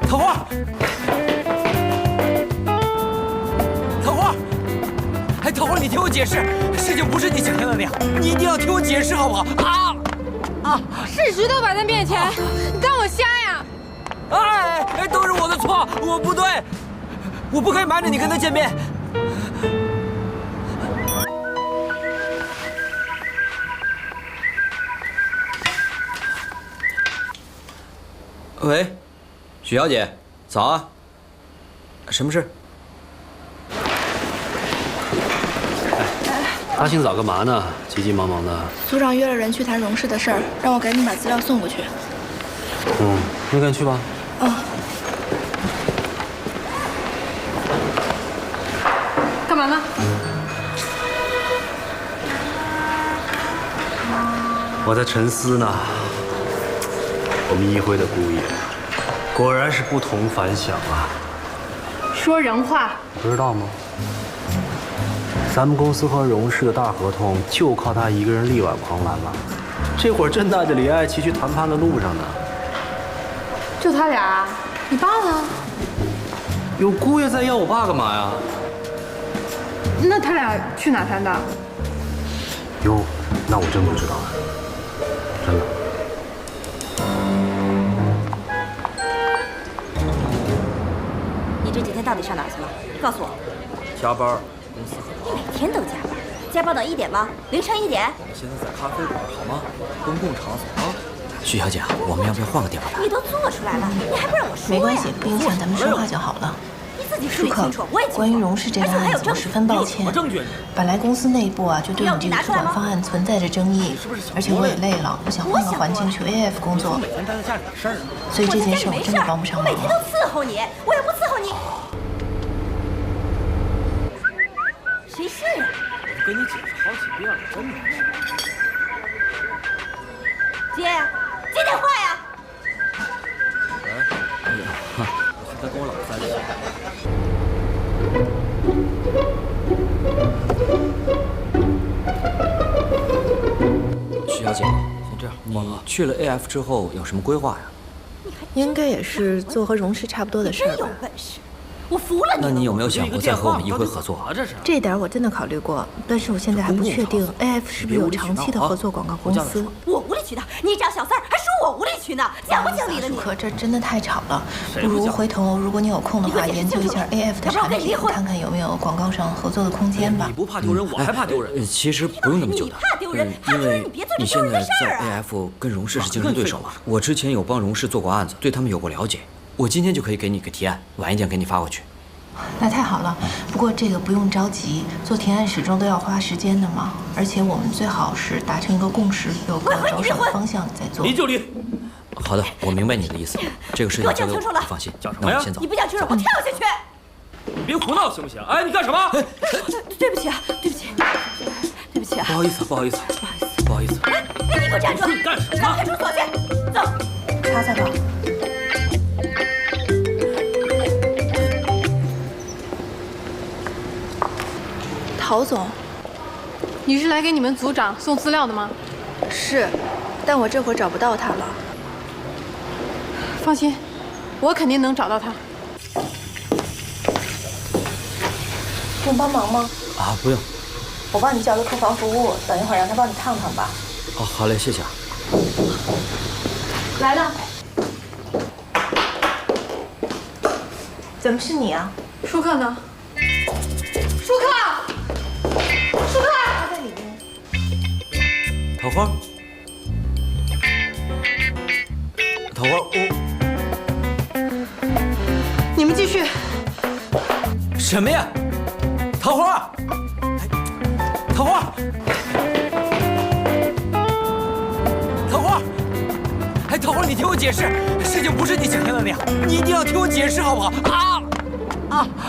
桃花，桃花，哎，桃花，你听我解释，事情不是你想象的那样，你一定要听我解释，好不好？事实都摆在面前，你当我瞎呀？哎，都是我的错，我不对，我不该瞒着你跟他见面。喂，许小姐，早啊。什么事？大清早干嘛呢？急急忙忙的。组长约了人去谈荣氏的事儿，让我赶紧把资料送过去。那赶紧去吧。干嘛呢？我在沉思呢。我们议会的顾业，果然是不同凡响啊。说人话。你不知道吗？咱们公司和荣氏的大合同就靠他一个人力挽狂澜了。这会儿正带着李爱琪去谈判的路上呢。就他俩啊？你爸呢？有姑爷在，要我爸干嘛呀？那他俩去哪谈的？哟，那我真不知道，真的。你这几天到底上哪儿去了？告诉我。加班，公司很忙。你每天都加班，加班到1点吗？凌晨1点？我现在在咖啡馆，好吗？公共场所啊。许小姐，我们要不要换个地方谈？你都做出来了，你还不让我说呀？没关系，不影响咱们说话就好了。你自己说也清楚，我也清楚。关于荣氏这个案子，我十分抱歉。本来公司内部啊，就对你这个主管方案存在着争议，而且我也累了，我想换个环境去 AF 工作。所以这件事我真的帮不上忙。我每天都伺候你，我也不伺候你。谁是呀？我跟你解释好几遍了，真的。接电话呀！喂，哎呀，我现在跟我老婆在一起。许小姐，先这样，你去了 AF 之后有什么规划呀？应该也是做和荣氏差不多的事儿吧。真有本事！我服了你。那你有没有想过再和我们议会合作？这一点我真的考虑过，但是我现在还不确定 AF 是不是有长期的合作广告公司。我无理取闹，你找小三儿还说我无理取闹，讲不讲理了你？可这真的太吵了，不如回头如果你有空的话，研究一下 AF 的产品，看看有没有广告上合作的空间吧。你不怕丢人，我还怕丢人。其实不用那么久的。你怕丢人，怕丢人，你别做这丢人的事儿啊！因为你现在在 AF 跟荣氏是竞争对手嘛，我之前有帮荣氏做过案子，对他们有过了解。我今天就可以给你个提案，晚一点给你发过去。那太好了，不过这个不用着急，做提案始终都要花时间的嘛。而且我们最好是达成一个共识，有个着手的方向再做。离就离。好的，我明白你的意思。这个事情交给我，放心。讲什么呀？先走。你不讲清楚，我跳下去！你别胡闹行不行？哎，你干什么？对不起啊，对不起，对不起啊！不好意思，不好意思，不好意思。哎，你给我站住！你干什么？让我看守所去，走。擦擦吧。陶总，你是来给你们组长送资料的吗？是，但我这会儿找不到他了。放心，我肯定能找到他。用帮忙吗？啊，不用。我帮你叫个客房服务，等一会儿让他帮你烫烫吧。哦，好嘞，谢谢啊。来了。怎么是你啊？舒克呢？舒克！舒克！他在里面。桃花，桃花，你们继续。什么呀？桃花，桃花，桃花，哎，桃花，你听我解释，事情不是你想象的那样，你一定要听我解释，好不好？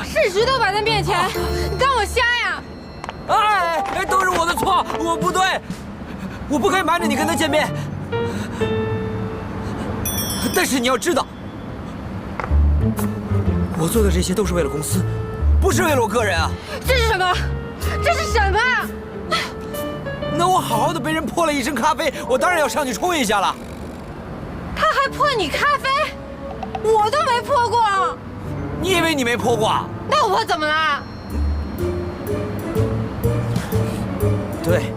事实都摆在面前，你当我瞎呀？哎，都是我的错，我不对，我不该瞒着你跟他见面。但是你要知道，我做的这些都是为了公司，不是为了我个人啊！这是什么？这是什么？那我好好的被人泼了一身咖啡，我当然要上去冲一下了。他还泼你咖啡？我都没泼过。你以为你没泼过啊？那我怎么啦？对，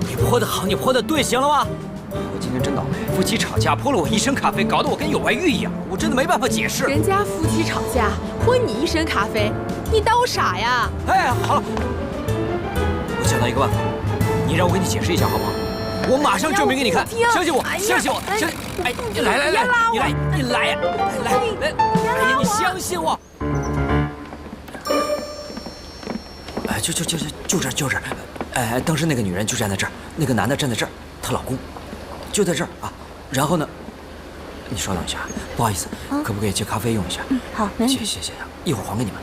你泼得好，你泼得对，行了吗？我今天真倒霉，夫妻吵架泼了我一身咖啡，搞得我跟有外遇一样，我真的没办法解释。人家夫妻吵架泼你一身咖啡，你当我傻呀？哎，好了，我想到一个办法，你让我给你解释一下好不好？我马上证明给你看，相信我，相信我，相信！哎，来，你来呀，来，哎呀，你相信我！哎，就这儿，哎，当时那个女人就站在这儿，那个男的站在这儿，她老公就在这儿啊。然后呢，你稍等一下，不好意思，可不可以借咖啡用一下？好，没问题。谢谢，一会儿还给你们。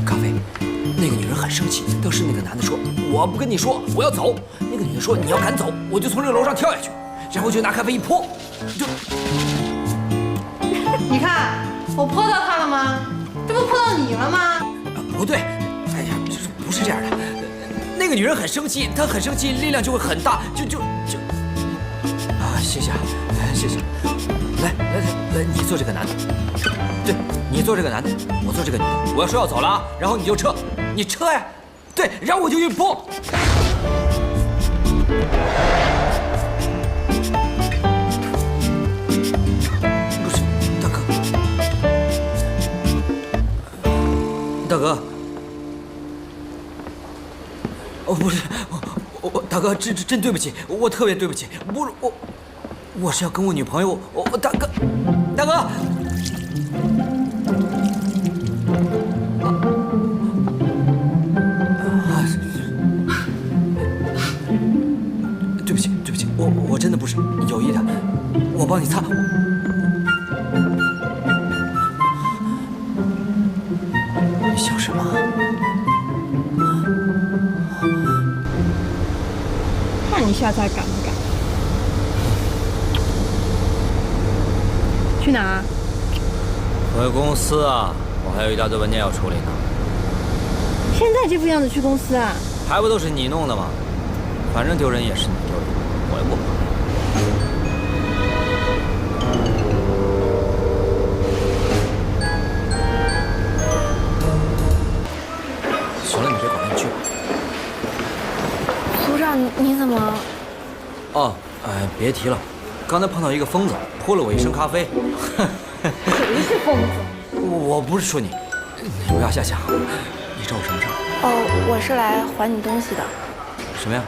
咖啡。那个女人很生气，当时那个男的说：“我不跟你说，我要走。”那个女的说：“你要敢走，我就从这个楼上跳下去。”然后就拿咖啡一泼，就……你看我泼到他了吗？这不泼到你了吗？不对，哎呀，不是这样的。那个女人很生气，她很生气，力量就会很大，就啊，谢谢啊，谢谢。来，你做这个男的，对，你做这个男的，我做这个女的。我要说要走了啊，然后你就撤，你撤呀，对，然后我就去泼。不是，大哥，哦，不是，我大哥，真对不起，我特别对不起，不是我是要跟我女朋友，大哥，对不起，我真的不是有意的，我帮你擦。你笑什么？看你下次还敢不敢？去哪儿？回公司啊，我还有一大堆文件要处理呢。现在这副样子去公司啊？还不都是你弄的吗？反正丢人也是你丢人，我也不怕。行了，你别管了，你去吧。组长，你怎么？哦，别提了，刚才碰到一个疯子，泼了我一身咖啡。谁是疯子？我不是说你，你不要瞎想。你找我什么事儿？哦，我是来还你东西的。什么呀？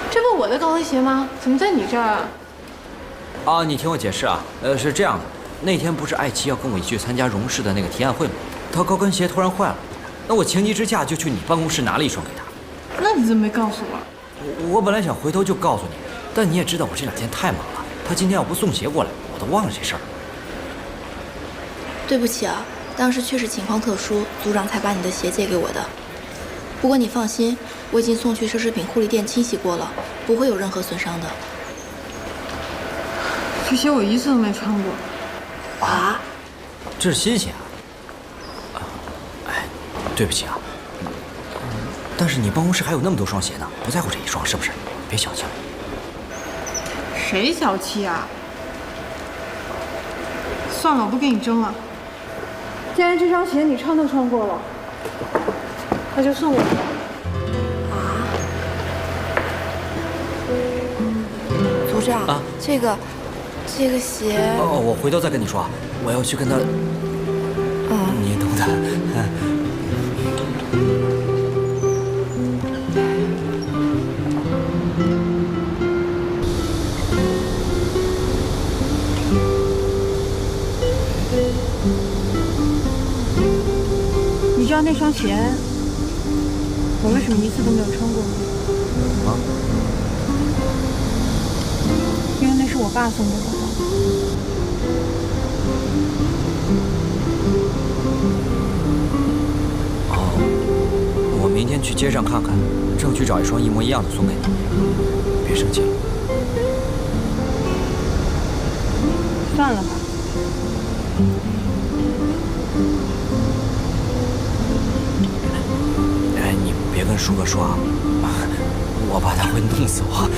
这不我的高跟鞋吗？怎么在你这儿啊？啊，你听我解释啊，是这样的，那天不是艾琪要跟我一起去参加荣氏的那个提案会吗？她高跟鞋突然坏了，那我情急之下就去你办公室拿了一双给她。那你怎么没告诉我？我本来想回头就告诉你，但你也知道我这两天太忙了，她今天要不送鞋过来，我都忘了这事儿。对不起啊，当时确实情况特殊，组长才把你的鞋借给我的。不过你放心，我已经送去奢侈品护理店清洗过了，不会有任何损伤的。这鞋我一次都没穿过。啊？这是新鞋啊！哎，对不起啊。但是你办公室还有那么多双鞋呢，不在乎这一双是不是？别小气了。谁小气啊？算了，我不跟你争了。既然这双鞋你穿都穿过了，那就送我吧。组长，啊，这个鞋……哦，我回头再跟你说啊，我要去跟他……你懂的。你知道那双鞋我为什么一次都没有穿过吗？啊？因为那是我爸送给我的。哦，我明天去街上看看，争取找一双一模一样的送给你。别生气了。算了吧。哎，你别跟舒哥说啊，我怕他会弄死我。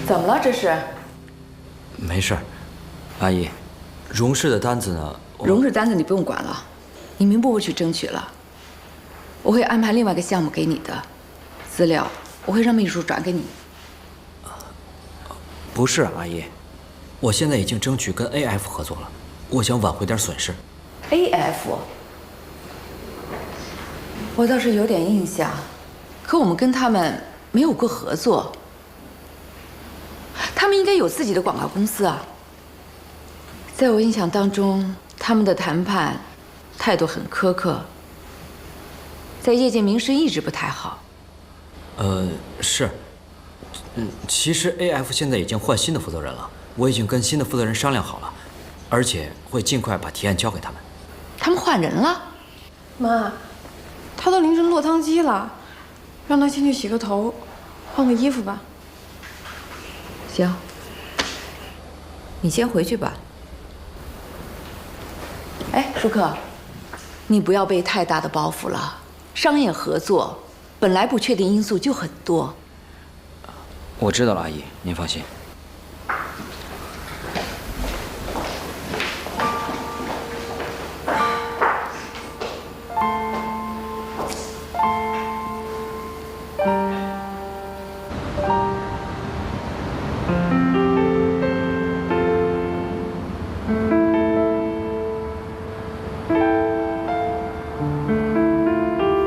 怎么了？这是？没事儿，阿姨，荣氏的单子呢？荣氏单子你不用管了，你名不会去争取了。我会安排另外一个项目给你的资料，我会让秘书转给你。不是，阿姨，我现在已经争取跟 AF 合作了，我想挽回点损失。AF， 我倒是有点印象，可我们跟他们没有过合作。他们应该有自己的广告公司啊。在我印象当中，他们的谈判态度很苛刻，在业界名声一直不太好。是，其实 AF 现在已经换新的负责人了，我已经跟新的负责人商量好了，而且会尽快把提案交给他们。他们换人了？妈，他都凌晨落汤鸡了，让他先去洗个头，换个衣服吧。行，你先回去吧。哎，舒克，你不要背太大的包袱了。商业合作本来不确定因素就很多。我知道了，阿姨，您放心。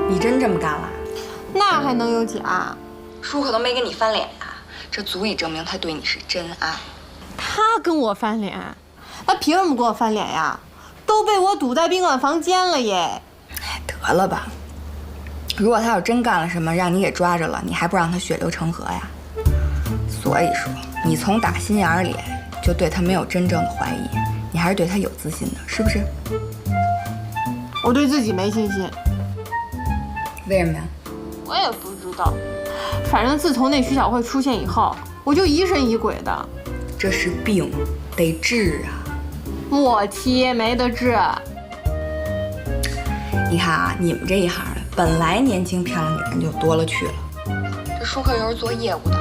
你真这么干了？那还能有假？舒克都没跟你翻脸呀，这足以证明他对你是真爱。他跟我翻脸？他凭什么跟我翻脸呀？都被我堵在宾馆房间了耶！哎，得了吧！如果他要真干了什么，让你给抓着了，你还不让他血流成河呀？所以说，你从打心眼里就对他没有真正的怀疑，你还是对他有自信的，是不是？我对自己没信心。为什么呀？我也不知道，反正自从那徐小慧出现以后，我就疑神疑鬼的。这是病，得治啊！莫提没得治。你看啊，你们这一行的，本来年轻漂亮女人就多了去了。这舒克又是做业务的，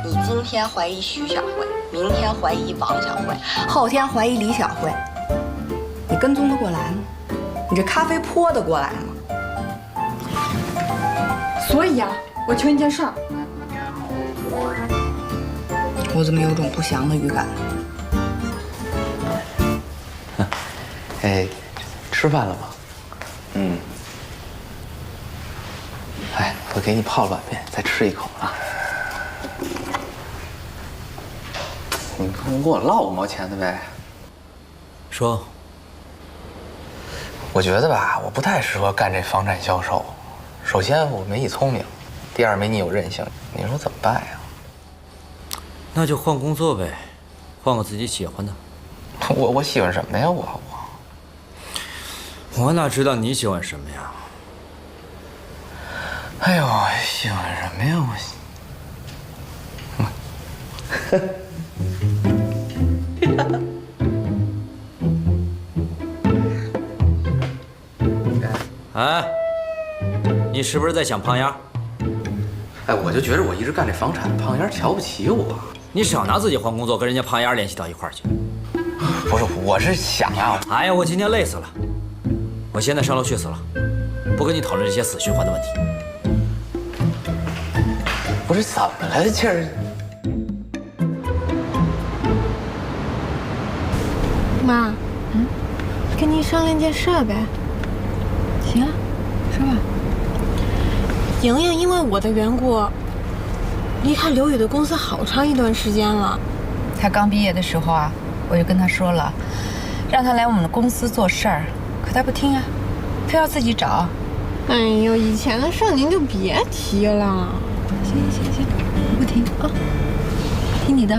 你今天怀疑徐小慧，明天怀疑王小慧，后天怀疑李小慧，你跟踪得过来吗？你这咖啡泼得过来吗？所以啊，我求你件事儿。我怎么有种不祥的预感？哎，吃饭了吗？嗯。哎，我给你泡了碗面，再吃一口啊。你不能给我落5毛钱的呗？说。我觉得吧，我不太适合干这房产销售。首先我没你聪明，第二没你有韧性，你说怎么办呀？那就换工作呗，换个自己喜欢的。我喜欢什么呀？我哪知道你喜欢什么呀？哎呦，喜欢什么呀？哎，你是不是在想胖丫？哎，我就觉得我一直干这房产，胖丫瞧不起我。你少拿自己换工作跟人家胖丫联系到一块儿去。不是，我是想啊。哎呀，我今天累死了，我现在上楼去死了，不跟你讨论这些死循环的问题。不是怎么了，气儿？妈，跟您商量件事呗。行啊，说吧。莹莹因为我的缘故，离开刘宇的公司好长一段时间了。他刚毕业的时候啊，我就跟他说了，让他来我们的公司做事儿，可他不听啊，非要自己找。哎呦，以前的事儿您就别提了。行，不听啊，听你的。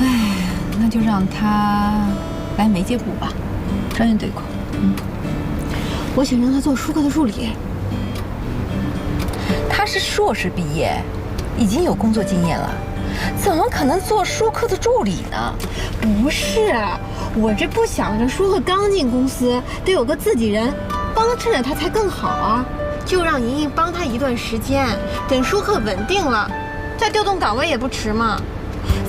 哎，那就让他来媒介部吧，专业对口。我想让他做舒克的助理。他是硕士毕业，已经有工作经验了，怎么可能做舒克的助理呢？不是，我这不想着舒克刚进公司，得有个自己人帮衬着他才更好啊。就让莹莹帮他一段时间，等舒克稳定了，再调动岗位也不迟嘛。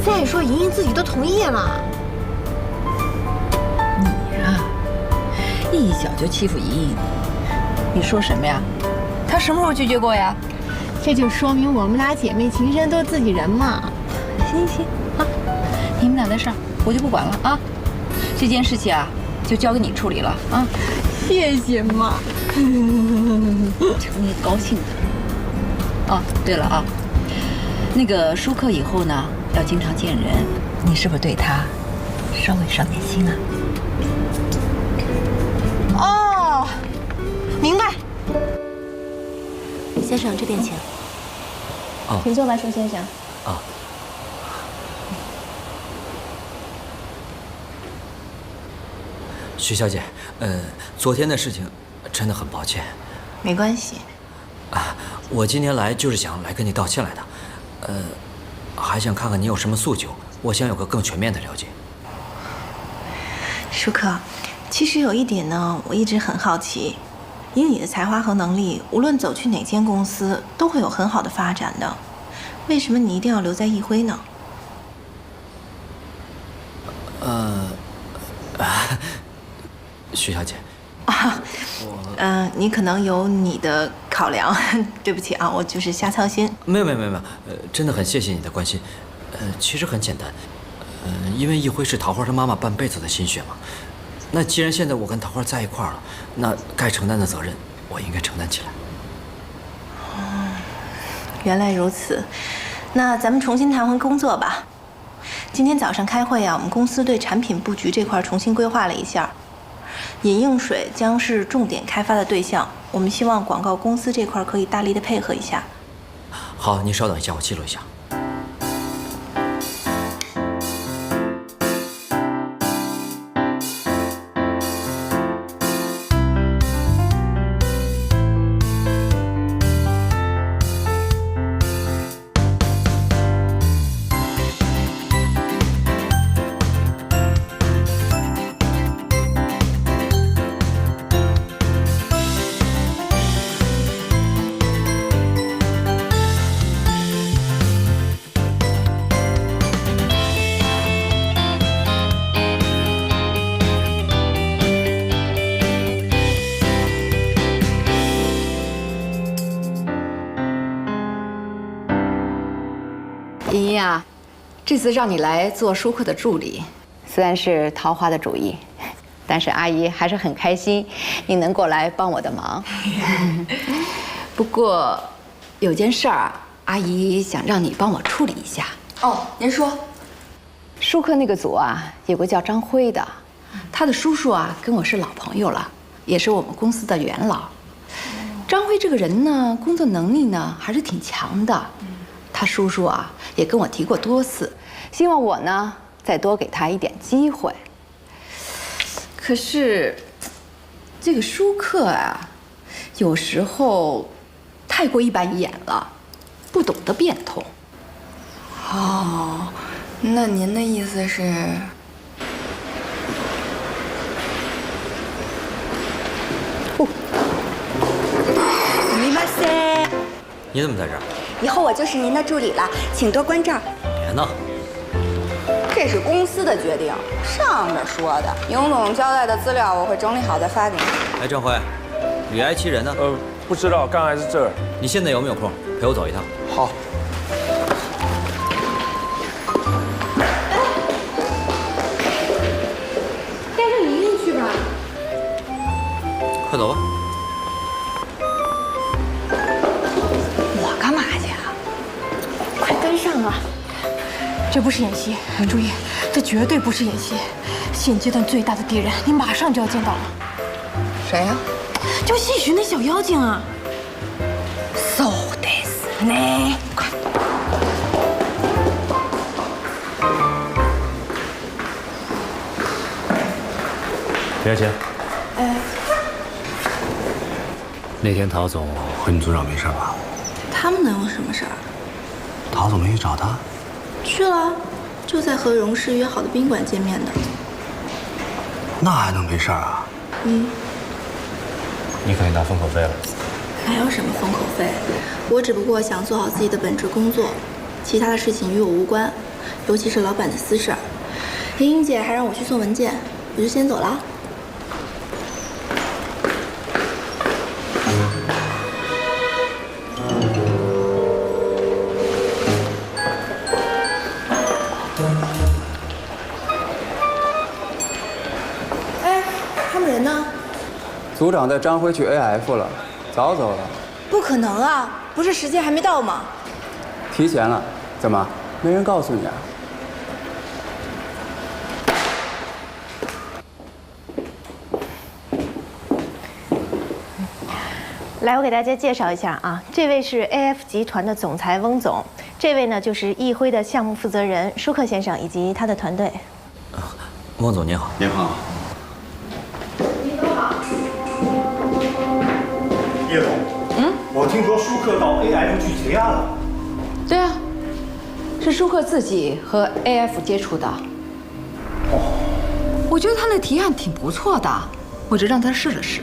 再说莹莹自己都同意了。你呀，一小就欺负莹莹，你说什么呀？她什么时候拒绝过呀？这就说明我们俩姐妹情深，都是自己人嘛。行行啊，你们俩的事儿我就不管了啊。这件事情啊，就交给你处理了啊。谢谢妈。成你高兴的。哦，对了啊，那个舒克以后呢，要经常见人，你是不是对他稍微上点心啊？哦，明白。先生，这边请。请坐吧，舒先生。啊。徐小姐，昨天的事情真的很抱歉。没关系。啊，我今天来就是想来跟你道歉来的，还想看看你有什么诉求，我想有个更全面的了解。舒克，其实有一点呢，我一直很好奇，以你的才华和能力，无论走去哪间公司，都会有很好的发展的。为什么你一定要留在易辉呢？徐小姐。你可能有你的考量，对不起啊，我就是瞎操心。没有，真的很谢谢你的关心。其实很简单，因为易辉是桃花她妈妈半辈子的心血嘛。那既然现在我跟桃花在一块儿了，那该承担的责任我应该承担起来。原来如此，那咱们重新谈回工作吧。今天早上开会啊，我们公司对产品布局这块重新规划了一下。饮用水将是重点开发的对象，我们希望广告公司这块可以大力的配合一下。好，您稍等一下，我记录一下。莹莹啊，这次让你来做舒克的助理，虽然是桃花的主意，但是阿姨还是很开心你能过来帮我的忙。不过有件事儿啊，阿姨想让你帮我处理一下。哦，您说。舒克那个组啊，有个叫张辉的，他的叔叔啊跟我是老朋友了，也是我们公司的元老。张辉这个人呢，工作能力呢还是挺强的。他叔叔啊也跟我提过多次，希望我呢再多给他一点机会。可是这个舒克啊，有时候太过一板一眼了，不懂得变通。哦，那您的意思是？你怎么在这儿？以后我就是您的助理了，请多关照。别闹！这是公司的决定，上面说的。宁总交代的资料我会整理好再发给你。哎，郑辉，吕爱七人呢？不知道，刚来是这儿。你现在有没有空陪我走一趟？好。带上莹莹去吧。快走吧。我干嘛去啊？快跟上啊！这不是演戏，注意，这绝对不是演戏。现阶段最大的敌人，你马上就要见到了。谁呀？就戏谑那小妖精啊。So this 呢？快！李爱琴。那天陶总和你组长没事吧？他们能有什么事儿？陶总没去找他？去了，就在和荣氏约好的宾馆见面的。那还能没事啊？你肯定拿封口费了。哪有什么封口费？我只不过想做好自己的本职工作，其他的事情与我无关，尤其是老板的私事儿。莹莹姐还让我去送文件，我就先走了。哎，他们人呢？组长带张辉去 AF 了，早走了。不可能啊！不是时间还没到吗？提前了，怎么没人告诉你啊？来，我给大家介绍一下啊，这位是 AF 集团的总裁翁总，这位呢就是易辉的项目负责人舒克先生以及他的团队。翁总您好。您好。您好。叶总，我听说舒克到 AF 去结案了。对啊，是舒克自己和 AF 接触的。我觉得他那提案挺不错的，我就让他试了试。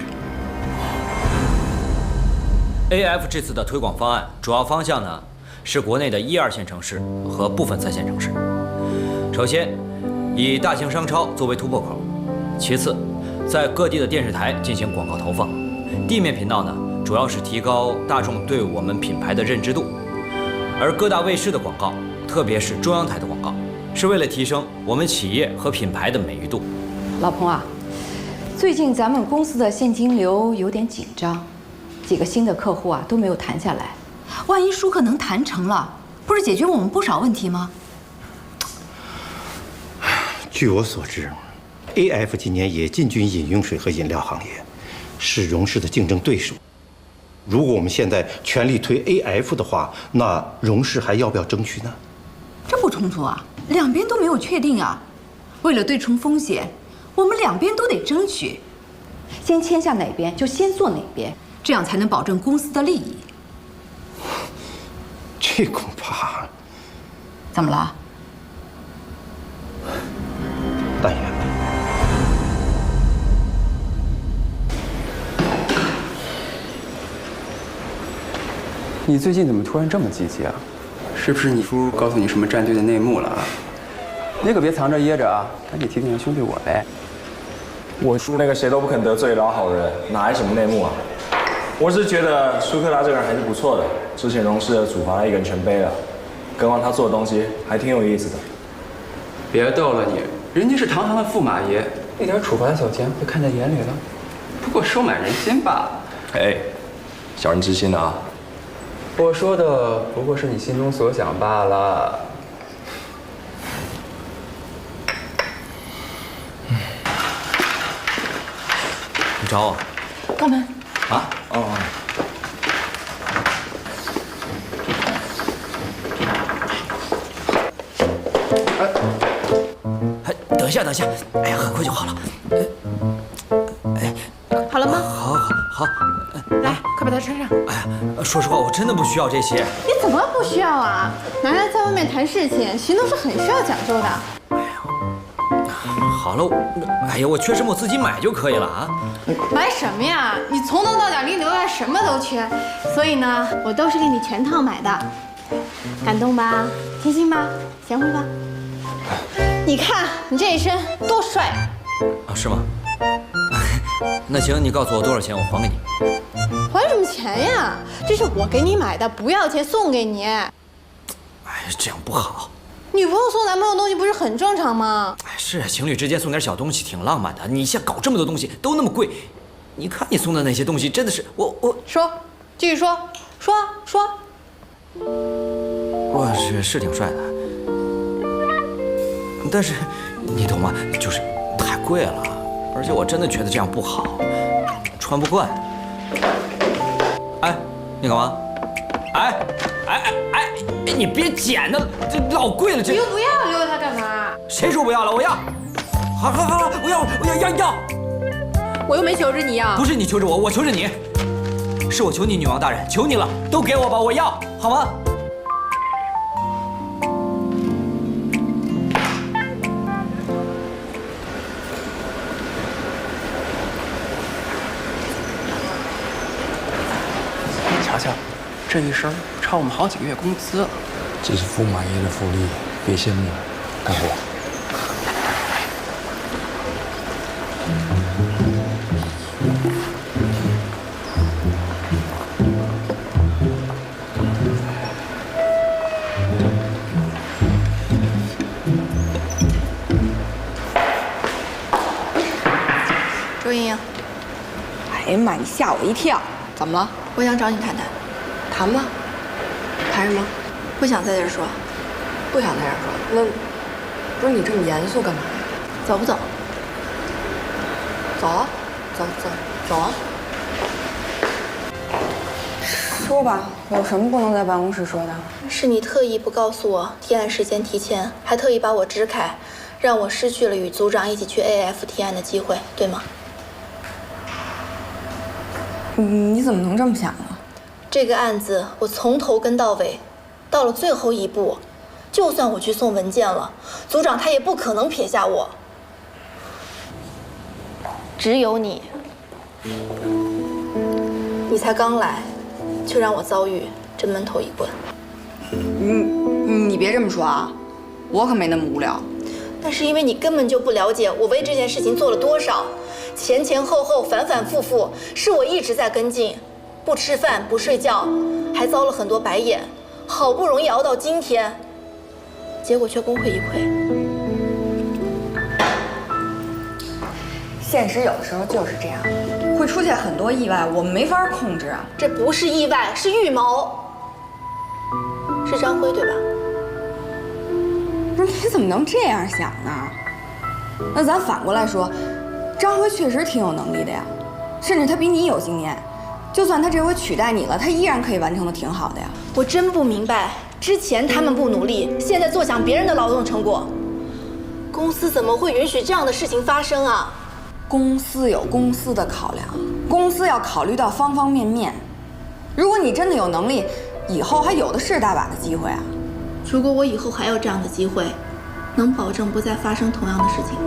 AF 这次的推广方案主要方向呢，是国内的1、2线城市和部分3线城市。首先，以大型商超作为突破口；其次，在各地的电视台进行广告投放；地面频道呢，主要是提高大众对我们品牌的认知度；而各大卫视的广告，特别是中央台的广告，是为了提升我们企业和品牌的美誉度。老彭啊，最近咱们公司的现金流有点紧张。几个新的客户啊都没有谈下来，万一舒克能谈成了，不是解决我们不少问题吗？据我所知 ，AF 今年也进军饮用水和饮料行业，是荣氏的竞争对手。如果我们现在全力推 AF 的话，那荣氏还要不要争取呢？这不冲突啊，两边都没有确定啊。为了对冲风险，我们两边都得争取，先签下哪边就先做哪边。这样才能保证公司的利益。这恐怕……怎么了？但愿吧。你最近怎么突然这么积极啊？是不是你叔告诉你什么战队的内幕了啊？你可别藏着掖着啊，赶紧提点兄弟我呗。我叔那个谁都不肯得罪老好人，哪来什么内幕啊？我只是觉得舒克他这个人还是不错的，之前荣氏的处罚他一个人全背了，更何况他做的东西还挺有意思的。别逗了你，人家是堂堂的驸马爷，那点处罚的小钱会看在眼里了，不过收买人心罢了。哎，小人之心啊！我说的不过是你心中所想罢了。你找我？开门。啊？哦。哎，等一下，等一下，哎呀，很快就好了。好了吗？好。来，快把它穿上。哎呀，说实话，我真的不需要这些。你怎么不需要啊？男人在外面谈事情，行动是很需要讲究的。好了，哎呀，我缺什么我自己买就可以了啊。买什么呀？你从头到脚里里外外什么都缺，所以呢，我都是给你全套买的。感动吧？贴心吧？贤惠吧？你看你这一身多帅啊！是吗？那行，你告诉我多少钱，我还给你。还什么钱呀？这是我给你买的，不要钱送给你。哎，这样不好。女朋友送男朋友东西不是很正常吗？哎，是情侣之间送点小东西挺浪漫的。你像搞这么多东西都那么贵，你看你送的那些东西真的是我说，继续说。我是挺帅的，但是你懂吗？就是太贵了，而且我真的觉得这样不好，穿不惯。哎，你干嘛？哎，你别捡了，这老贵了。这你又不要留它干嘛？谁说不要了？我要。好，我要。我又没求着你要。不是你求着我，我求着你。是我求你，女王大人，求你了，都给我吧，我要，好吗？你瞧瞧，这一身差我们好几个月工资了。这是驸马爷的福利，别羡慕，干活。周莹莹，哎呀妈，你吓我一跳！怎么了？我想找你谈谈。谈吧。谈什么？不想在这儿说。不想在这儿说。那不是你这么严肃干嘛呀？走不走？走啊，走啊！说吧，有什么不能在办公室说的？是你特意不告诉我提案时间提前，还特意把我支开，让我失去了与组长一起去 AF 提案的机会，对吗？你怎么能这么想呢？这个案子我从头跟到尾，到了最后一步，就算我去送文件了，组长他也不可能撇下我。只有你，你才刚来，就让我遭遇这闷头一棍。你别这么说啊，我可没那么无聊。那是因为你根本就不了解我为这件事情做了多少，前前后后反反复复，是我一直在跟进，不吃饭不睡觉，还遭了很多白眼，好不容易熬到今天，结果却功亏一篑。现实有的时候就是这样，会出现很多意外，我们没法控制啊。这不是意外，是预谋。是张辉对吧？不是，你怎么能这样想呢？那咱反过来说，张辉确实挺有能力的呀，甚至他比你有经验。就算他这回取代你了，他依然可以完成的挺好的呀。我真不明白，之前他们不努力，现在坐享别人的劳动成果，公司怎么会允许这样的事情发生啊？公司有公司的考量，公司要考虑到方方面面。如果你真的有能力，以后还有的是大把的机会啊。如果我以后还有这样的机会，能保证不再发生同样的事情吗？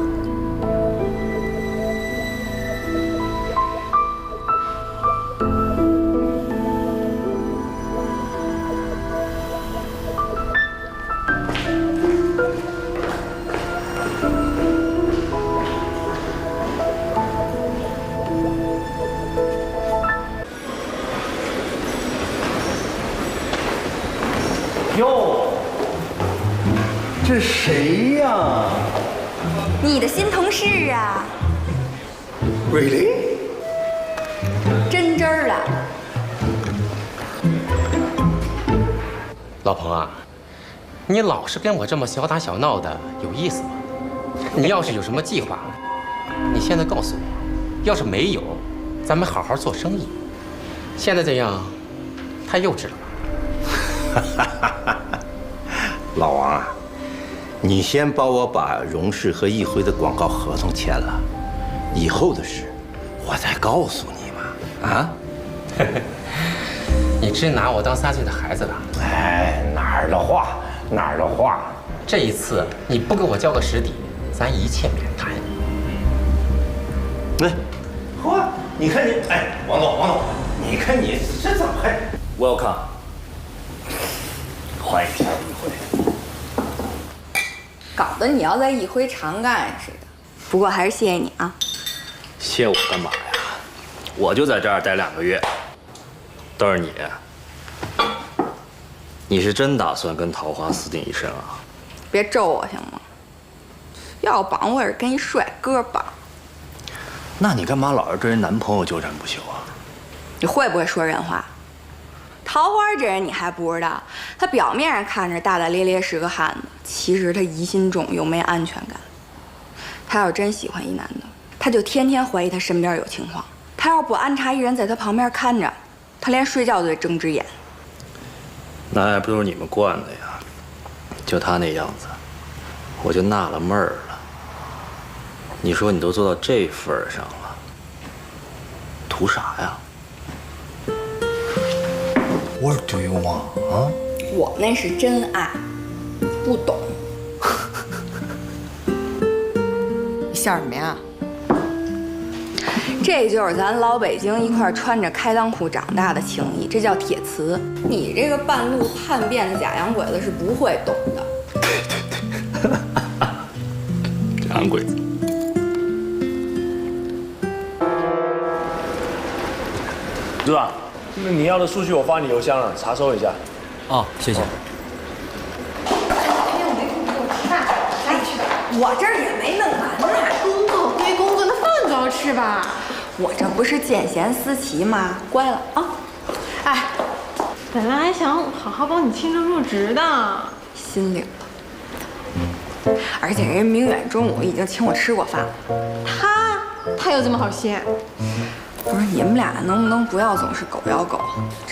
哟，这谁呀？你的新同事啊 ？Really？ 真真儿的。老彭啊，你老是跟我这么小打小闹的，有意思吗？你要是有什么计划，你现在告诉我；要是没有，咱们好好做生意。现在这样，太幼稚了。老王啊，你先帮我把荣氏和易辉的广告合同签了，以后的事我再告诉你嘛。啊？你真拿我当3岁的孩子了？哎，哪儿的话，哪儿的话。这一次你不给我交个实底，咱一切免谈。哎，嚯，你看你，哎，王总，你看你这怎么还 ？Welcome， 欢迎易辉。搞得你要在易辉常干似的。不过还是谢谢你啊。谢我干嘛呀？我就在这儿待2个月。倒是你，你是真打算跟桃花私定一生啊？别咒我行吗？要绑我也是跟一帅哥绑。那你干嘛老是跟人男朋友纠缠不休啊？你会不会说人话？桃花这人你还不知道，他表面上看着大大咧咧是个汉子，其实他疑心重又没安全感。他要是真喜欢一男的，他就天天怀疑他身边有情况。他要不安插一人在他旁边看着，他连睡觉都得睁只眼。那还不都是你们惯的呀？就他那样子，我就纳了闷儿了。你说你都做到这份儿上了，图啥呀 ？What do you want？ 啊？我那是真爱，不懂。你笑什么呀？这就是咱老北京一块穿着开裆裤长大的情谊，这叫铁磁。你这个半路叛变的假洋鬼子是不会懂的。假洋鬼子。是吧？那你要的数据我发你邮箱了，查收一下。哦，谢谢。我这儿也没弄完呢。工作归工作，那饭总要吃吧？我这不是见贤思齐吗？乖了啊！哎，本来还想好好帮你庆祝入职的，心领了。而且人明远中午已经请我吃过饭了。他有这么好心？不是你们俩能不能不要总是狗咬狗？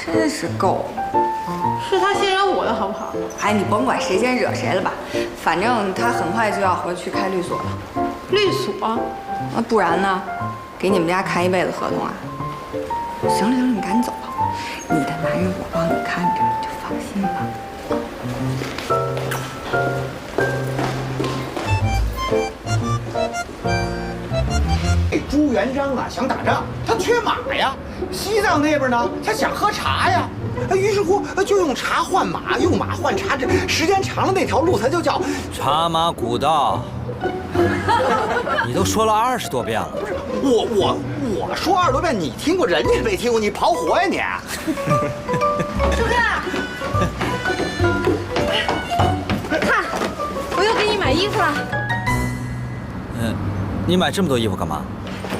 真是够了。是他先惹我的好不好？哎，你甭管谁先惹谁了吧，反正他很快就要回去开律所了。律所？那不然呢？给你们家看一辈子合同啊？行了行了，你赶紧走吧。你的男人我帮你看着，你就放心吧。朱元璋啊想打仗，他缺马呀；西藏那边呢，他想喝茶呀。于是乎就用茶换马，用马换茶，这时间长了，那条路它就叫茶马古道。你都说了20多遍了。我说20多遍，你听过，人家没听过，你跑火呀你！舒克，看，我又给你买衣服了。你买这么多衣服干嘛？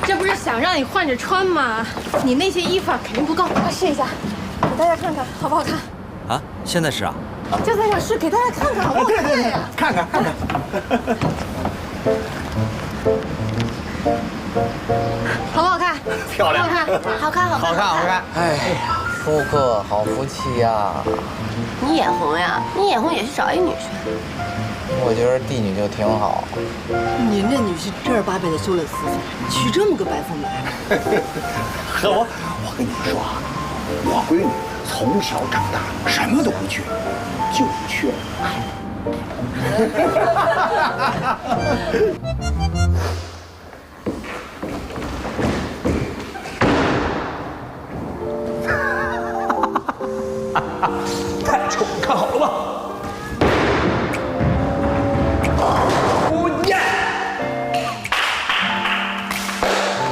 这不是想让你换着穿吗？你那些衣服肯定不够，快试一下，给大家看看好不好看。啊，现在是啊。就在这试，给大家看看好不好看呀？看看。好不好看？漂亮，好看。哎呀，舒克，好福气呀！你眼红呀？你眼红也去找一女婿。我觉得帝女就挺好。您这女婿正儿八百的修了思想，娶这么个白富美。可我跟你们说啊，我闺女从小长大什么都不缺，就缺爱。太丑，看好了吧？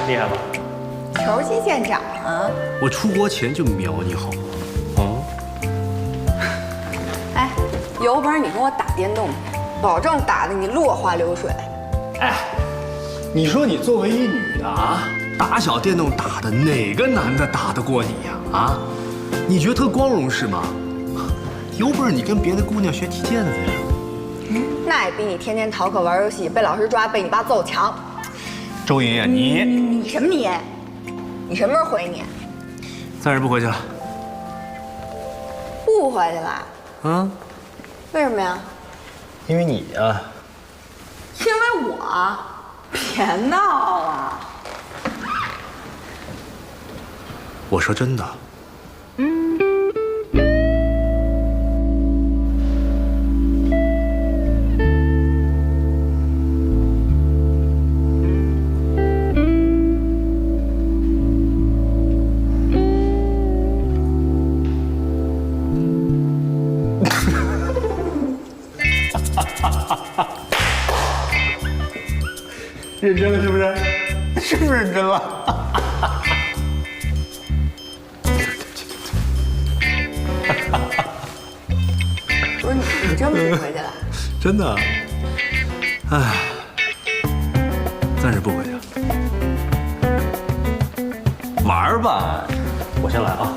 厉害吧？球技见长啊！我出国前就瞄你好吗？哎，有本事你跟我打电动，保证打得你落花流水。哎，你说你作为一女的啊，打小电动打的，哪个男的打得过你呀？啊，你觉得特光荣是吗？有本事你跟别的姑娘学踢毽子呀！那也比你天天逃课玩游戏，被老师抓，被你爸揍强。周莹莹，你什么你？你什么时候回你？暂时不回去了。不回去了？嗯？为什么呀？因为你呀。因为我？别闹了！我说真的。认真了是不是？是不是认真了？不是你真不回去了？真的？哎，暂时不回去了。玩吧，我先来啊。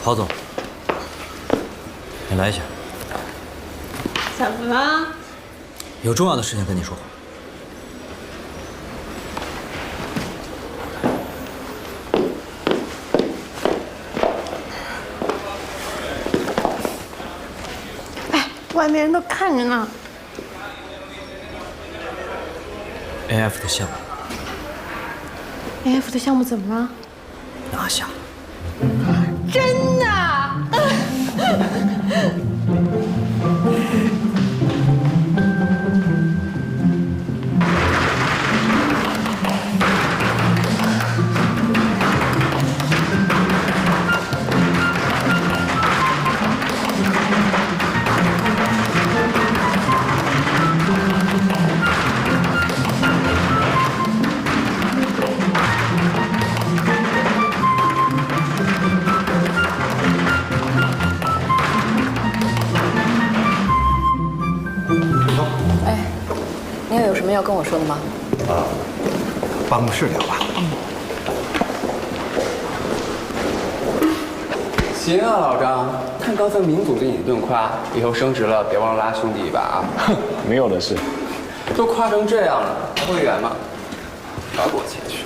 郝总，你来一下。怎么了？有重要的事情跟你说。哎，外面人都看着呢。AF 的项目。AF 的项目怎么了？拿下。真的？有什么要跟我说的吗？办公室聊吧。行啊，老张，看刚才明总对你一顿夸，以后升职了别忘了拉兄弟一把啊！没有的事，都夸成这样了，还会员吗？少给我钱去。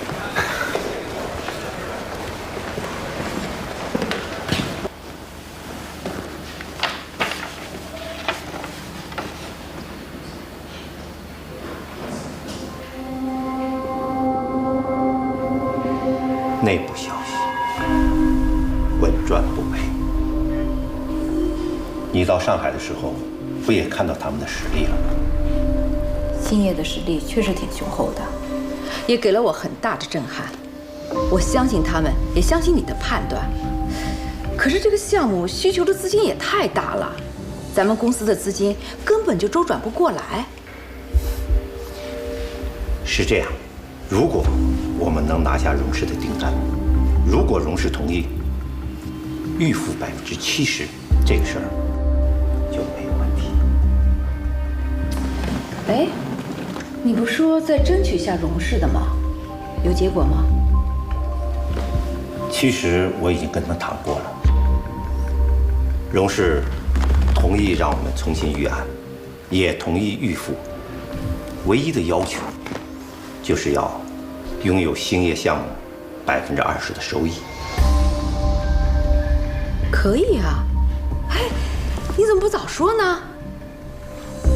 内部消息，稳赚不赔。你到上海的时候，不也看到他们的实力了吗？兴业的实力确实挺雄厚的，也给了我很大的震撼。我相信他们，也相信你的判断。可是这个项目需求的资金也太大了，咱们公司的资金根本就周转不过来。是这样，如果我们能拿下荣氏的订单，如果荣氏同意预付70%，这个事儿就没有问题。哎，你不说再争取下荣氏的吗？有结果吗？其实我已经跟他们谈过了，荣氏同意让我们重新预案，也同意预付，唯一的要求就是要拥有兴业项目20%的收益。可以啊，哎，你怎么不早说呢？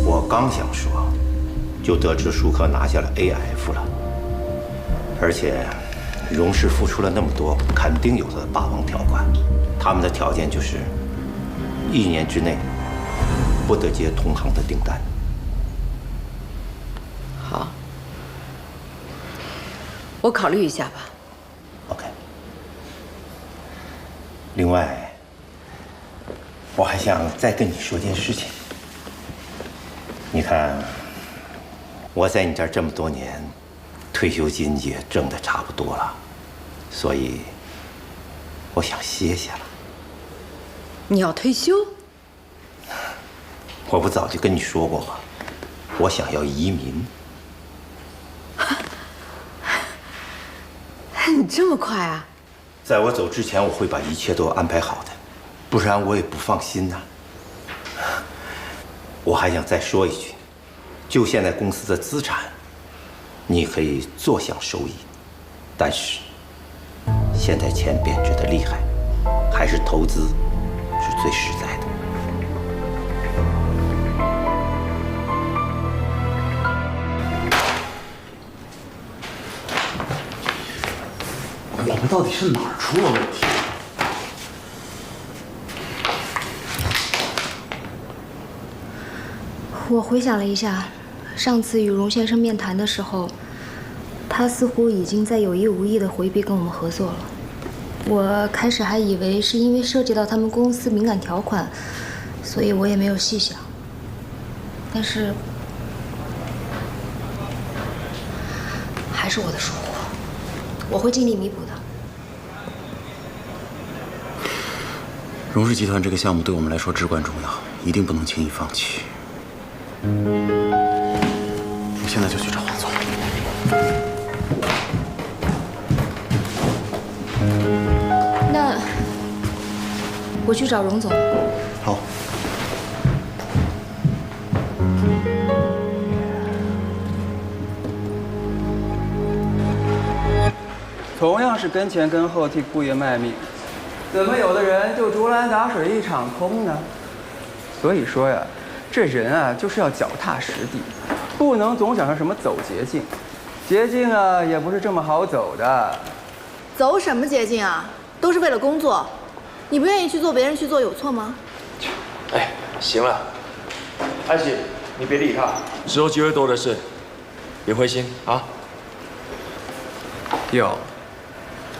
我刚想说，就得知舒克拿下了 AF 了，而且荣氏付出了那么多，肯定有他的霸王条款。他们的条件就是1年之内不得接同行的订单。好，我考虑一下吧。OK。另外，我还想再跟你说件事情。你看，我在你这儿这么多年，退休金也挣得差不多了，所以我想歇歇了。你要退休？我不早就跟你说过吗？我想要移民。你这么快啊？在我走之前，我会把一切都安排好的，不然我也不放心呐。我还想再说一句，就现在公司的资产，你可以坐享收益，但是现在钱贬值的厉害，还是投资是最实在的。我们到底是哪儿出了问题？我回想了一下，上次与荣先生面谈的时候，他似乎已经在有意无意地回避跟我们合作了。我开始还以为是因为涉及到他们公司敏感条款，所以我也没有细想。但是，还是我的疏忽，我会尽力弥补的。荣氏集团这个项目对我们来说至关重要，一定不能轻易放弃。我现在就去找黄总。那我去找荣总。好。同样是跟前跟后替顾爷卖命，怎么有的人就竹篮打水一场空呢？所以说呀，这人啊就是要脚踏实地，不能总想着什么走捷径，捷径啊也不是这么好走的。走什么捷径啊？都是为了工作，你不愿意去做，别人去做有错吗？哎，行了，安琪，你别理他，之后机会多的是，别灰心啊。哟，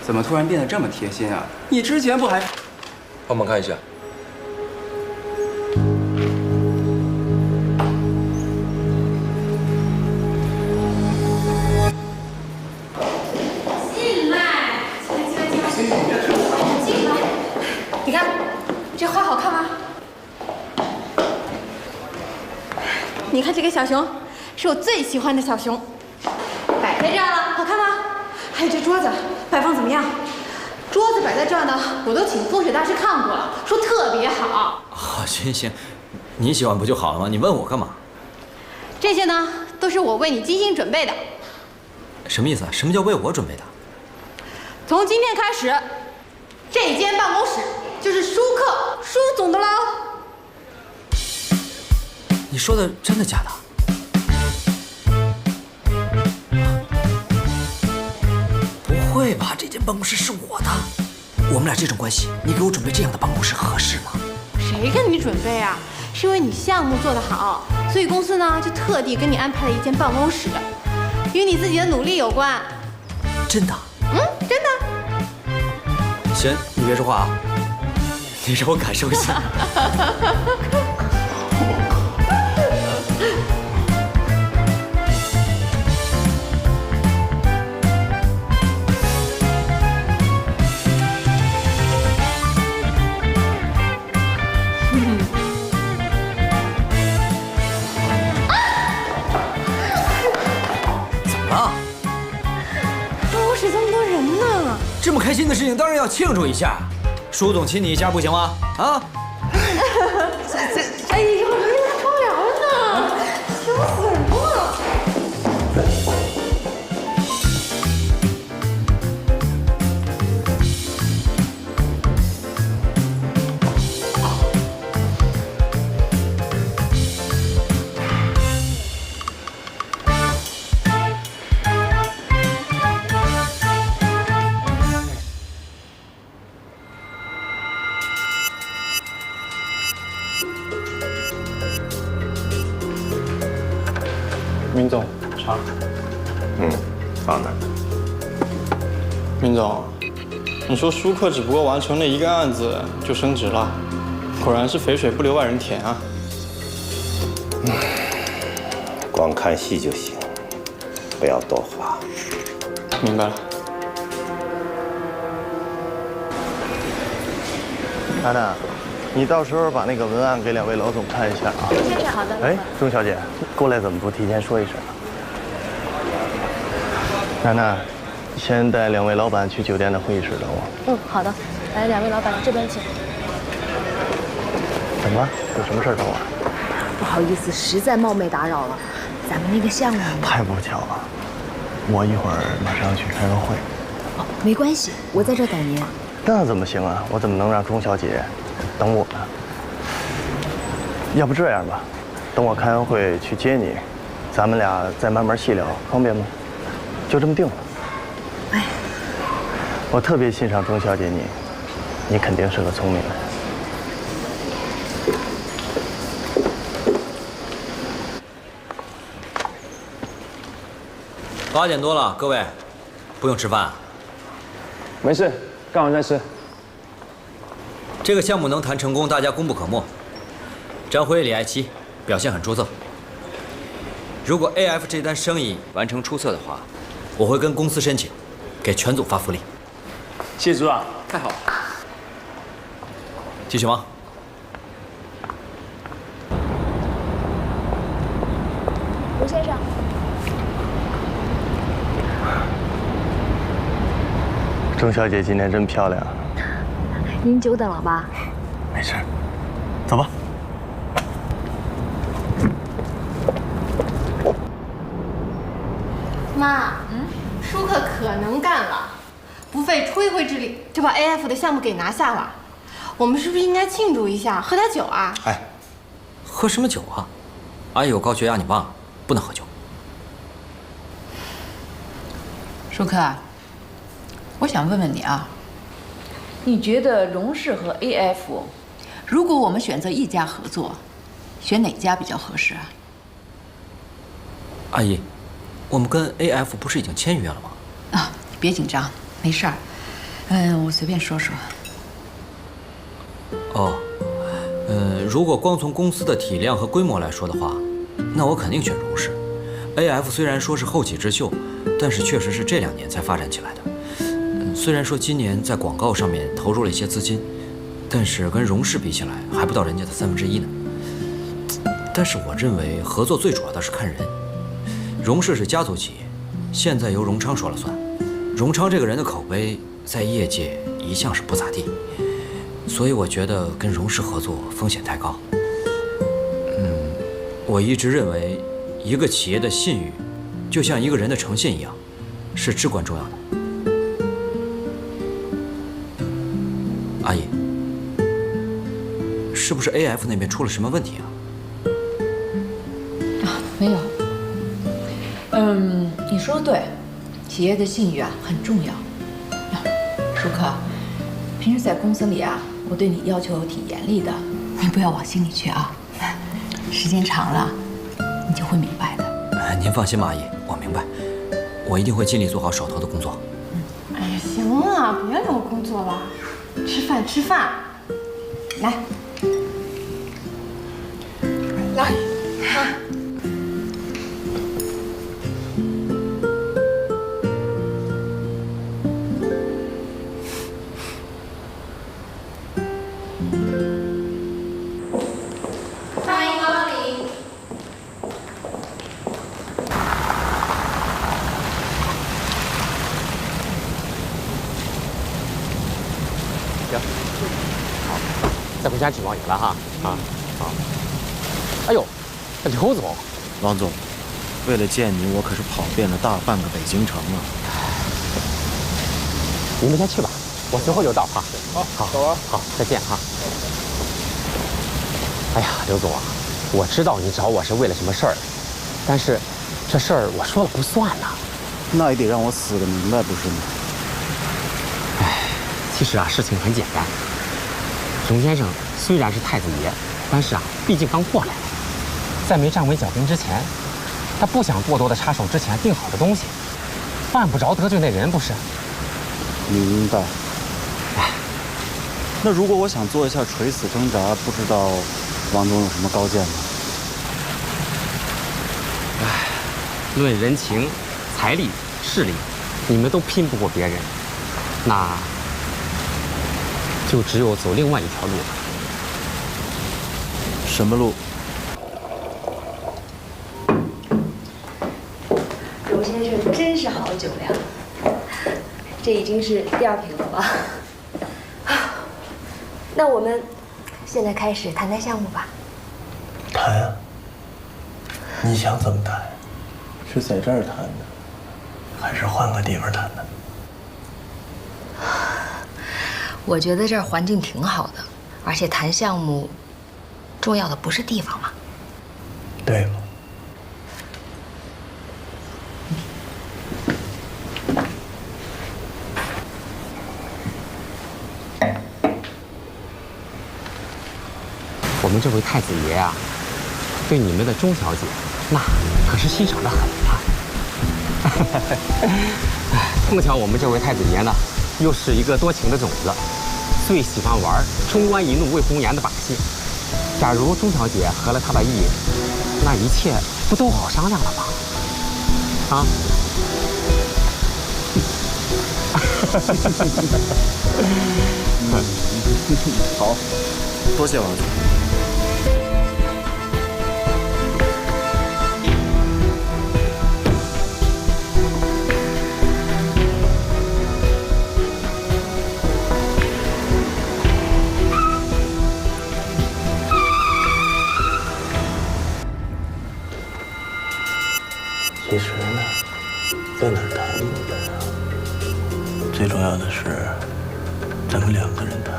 怎么突然变得这么贴心啊？你之前不还……帮忙看一下。进来，进来！你看，这花好看吗？你看这个小熊，是我最喜欢的小熊，摆在这儿了，好看吗？还有这桌子摆放怎么样？桌子摆在这儿呢，我都请风水大师看过了，说特别好。好，行，你喜欢不就好了吗？你问我干嘛？这些呢，都是我为你精心准备的。什么意思啊？什么叫为我准备的？从今天开始，这间办公室就是舒克舒总的喽。你说的真的假的？不会吧？这间办公室是我的，我们俩这种关系，你给我准备这样的办公室合适吗？谁跟你准备啊？是因为你项目做得好，所以公司呢就特地给你安排了一间办公室，与你自己的努力有关。真的？真的。行，你别说话啊，你让我感受一下。这么开心的事情当然要庆祝一下，舒总亲你一下不行吗？啊！哎呦，没拉窗帘呢，羞死人了！明总，茶。放那儿。明总，你说舒克只不过完成了一个案子就升职了，果然是肥水不流外人田啊。光看戏就行，不要多话。明白了。楠楠，你到时候把那个文案给2位老总看一下啊。好的。哎，钟小姐，过来怎么不提前说一声啊？楠楠，先带2位老板去酒店的会议室等我。好的。来，2位老板这边请。怎么了？有什么事找我？不好意思，实在冒昧打扰了。咱们那个项目……太不巧了，我一会儿马上去开个会。哦，没关系，我在这等您。那怎么行啊？我怎么能让钟小姐等我呢？要不这样吧，等我开完会去接你，咱们俩再慢慢细聊，方便吗？就这么定了。哎，我特别欣赏钟小姐你肯定是个聪明人。8点多了，各位，不用吃饭。没事，干完再吃。这个项目能谈成功，大家功不可没。张辉、李爱琪表现很出色。如果 AF 这单生意完成出色的话，我会跟公司申请，给全组发福利。谢谢组长，太好了。继续忙。吴先生。钟小姐今天真漂亮。您久等了吧？没事，走吧。妈，舒克可能干了，不费吹灰之力就把 AF 的项目给拿下了。我们是不是应该庆祝一下，喝点酒啊？哎，喝什么酒啊？阿姨有高血压，你忘了？不能喝酒。舒克，我想问问你啊，你觉得荣氏和 AF， 如果我们选择一家合作，选哪家比较合适啊？阿姨，我们跟 AF 不是已经签约了吗？啊，别紧张，没事儿。我随便说说。哦，如果光从公司的体量和规模来说的话，那我肯定选荣氏。AF 虽然说是后起之秀，但是确实是这2年才发展起来的。虽然说今年在广告上面投入了一些资金，但是跟荣氏比起来还不到人家的1/3呢。但是我认为合作最主要的是看人。荣氏是家族企业，现在由荣昌说了算。荣昌这个人的口碑在业界一向是不咋地，所以我觉得跟荣氏合作风险太高。我一直认为，一个企业的信誉，就像一个人的诚信一样，是至关重要的。阿姨，是不是 AF 那边出了什么问题啊？啊，没有。你说的对，企业的信誉啊很重要。舒克，平时在公司里啊，我对你要求挺严厉的，你不要往心里去啊。时间长了，你就会明白的。您放心吧，阿姨，我明白，我一定会尽力做好手头的工作。哎呀，行了，别聊工作了，吃饭吃饭。来，来，欢迎光临。行，好，再回家指望你了哈。好。哎呦，刘总，王总，为了见你，我可是跑遍了大半个北京城啊。你们先去吧，我随后就到哈。好，走啊。好，再见哈。哎呀，刘总啊，我知道你找我是为了什么事儿，但是这事儿我说了不算呐。那也得让我死个明白，不是吗？哎，其实啊，事情很简单。荣先生虽然是太子爷，但是啊，毕竟刚过来，在没站稳脚跟之前，他不想过多的插手之前定好的东西，犯不着得罪那人，不是？明白。哎，那如果我想做一下垂死挣扎，不知道王总有什么高见吗？哎，论人情、财力、势力，你们都拼不过别人，那就只有走另外一条路了。什么路？荣先生真是好酒量，这已经是第2瓶了吧？那我们现在开始谈谈项目吧。谈啊？你想怎么谈？是在这儿谈的，还是换个地方谈的？我觉得这儿环境挺好的，而且谈项目，重要的不是地方吗？对吗？我们这位太子爷啊，对你们的钟小姐，那可是欣赏的很啊。碰巧我们这位太子爷呢，又是一个多情的种子，最喜欢玩冲冠一怒为红颜的把戏。假如钟小姐合了他的意，那一切不都好商量了吗？啊？好，多谢王总。其实呢，在哪儿谈不重要，最重要的是咱们2个人谈。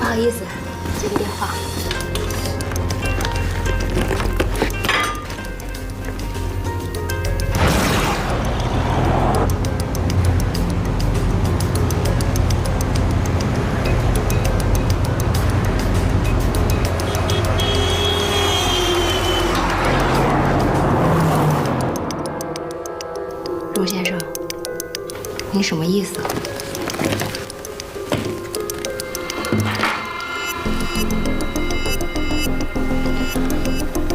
好意思，接个电话。陆先生，您什么意思？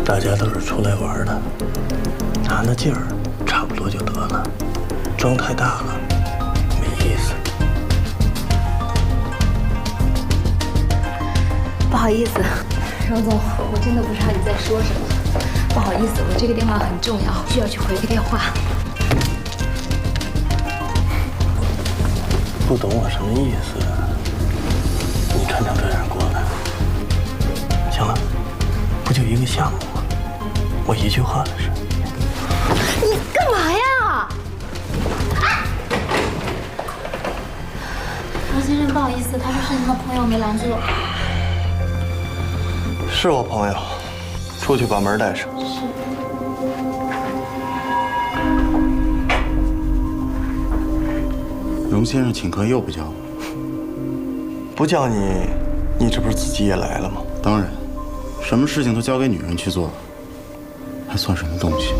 大家都是出来玩的，拿那劲儿差不多就得了，装太大了没意思。不好意思，荣总，我真的不知道你在说什么。不好意思，我这个电话很重要，需要去回个电话。不懂我什么意思，你穿成这样过来。行了，不就一个项目吗？我一句话的事。你干嘛呀？王先生，不好意思，他说是您的朋友，没拦住。是我朋友，出去把门带上。是。荣先生请客又不叫我，不叫你，你这不是自己也来了吗？当然，什么事情都交给女人去做，还算什么东西？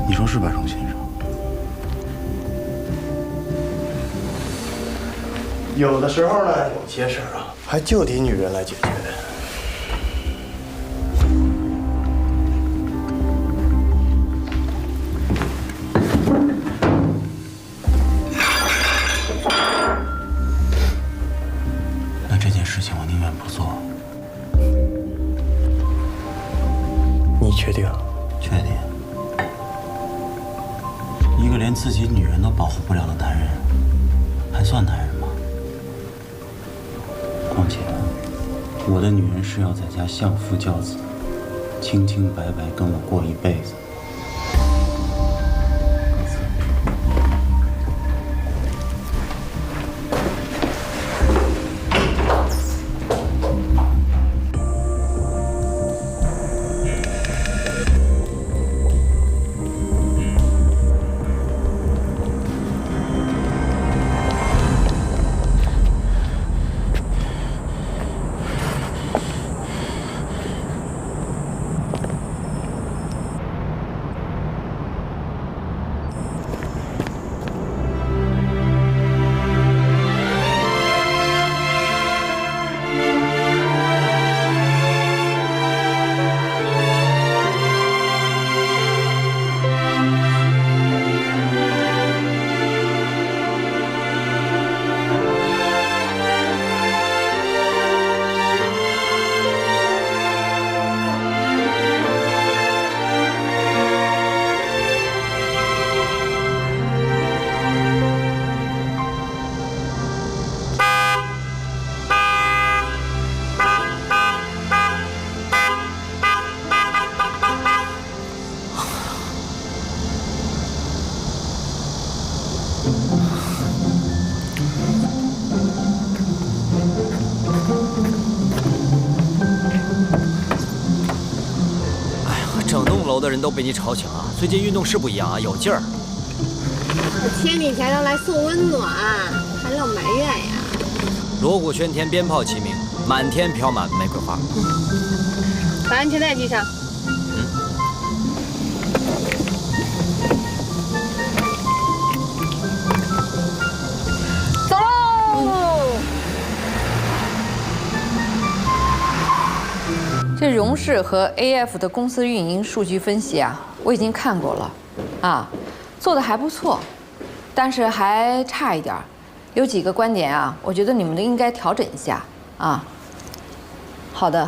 你说是吧，荣先生？有的时候呢，有些事儿啊，还就得女人来解决。那这件事情我宁愿不做。你确定？确定。一个连自己女人都保护不了的男人，还算男人吗？况且，我的女人是要在家相夫教子，清清白白跟我过一辈子。的人都被你吵醒啊！最近运动是不一样啊，有劲儿。我千里迢迢来送温暖，还老埋怨呀？锣鼓喧天，鞭炮齐鸣，满天飘满玫瑰花。把安全带系上。走喽！这荣氏和 AF 的公司运营数据分析啊，我已经看过了，啊，做的还不错，但是还差一点儿，有几个观点啊，我觉得你们都应该调整一下啊。好的，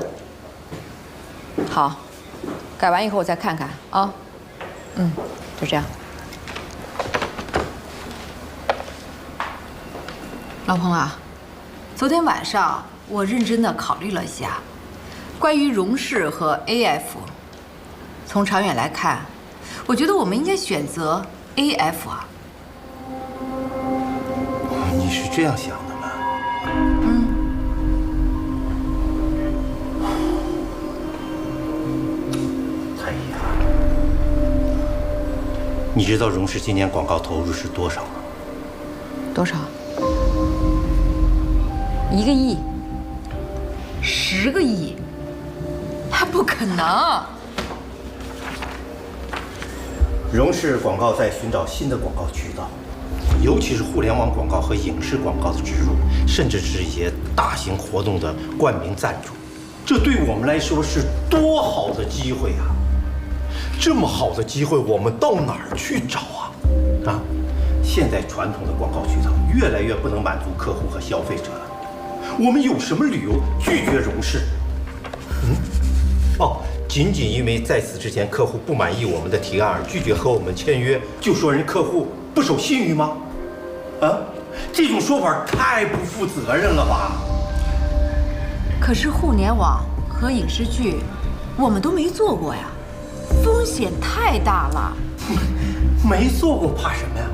好，改完以后我再看看啊。就这样。老彭啊，昨天晚上我认真的考虑了一下。关于荣氏和 AF， 从长远来看，我觉得我们应该选择 AF 啊。你是这样想的吗？你知道荣氏今年广告投入是多少吗？多少？1个亿？10个亿？不可能！荣氏广告在寻找新的广告渠道，尤其是互联网广告和影视广告的植入，甚至是一些大型活动的冠名赞助。这对我们来说是多好的机会啊！这么好的机会，我们到哪儿去找啊？啊！现在传统的广告渠道越来越不能满足客户和消费者了，我们有什么理由拒绝荣氏？仅仅因为在此之前客户不满意我们的提案而拒绝和我们签约，就说人客户不守信誉吗？啊，这种说法太不负责任了吧？可是互联网和影视剧，我们都没做过呀，风险太大了。没做过怕什么呀？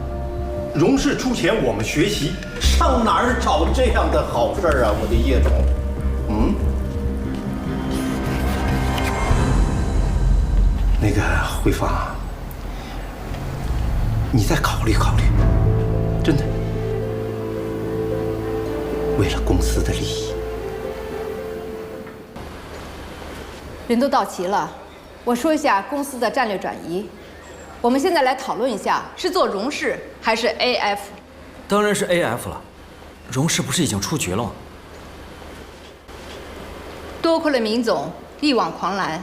荣氏出钱，我们学习，上哪儿找这样的好事儿啊？我的叶总，那个慧芳，你再考虑考虑，真的，为了公司的利益。人都到齐了，我说一下公司的战略转移。我们现在来讨论一下，是做荣氏还是 AF？ 当然是 AF 了，荣氏不是已经出局了吗？多亏了明总力挽狂澜，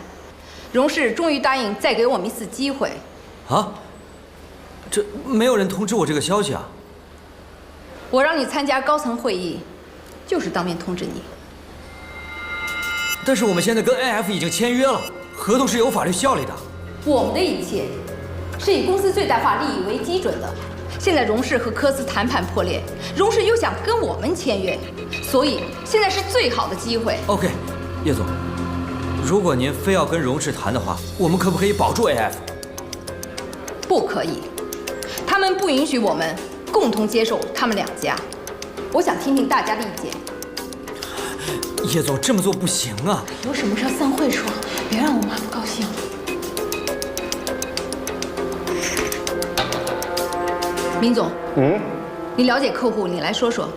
荣氏终于答应再给我们一次机会。啊？这没有人通知我这个消息啊！我让你参加高层会议，就是当面通知你。但是我们现在跟 AF 已经签约了，合同是有法律效力的。我们的一切是以公司最大化利益为基准的。现在荣氏和科斯谈判破裂，荣氏又想跟我们签约，所以现在是最好的机会。OK， 叶总，如果您非要跟荣氏谈的话，我们可不可以保住 AF？ 不可以，他们不允许我们共同接受他们2家。我想听听大家的意见。叶总，这么做不行啊！有什么事散会说，别让我妈不高兴。明总，你了解客户，你来说说。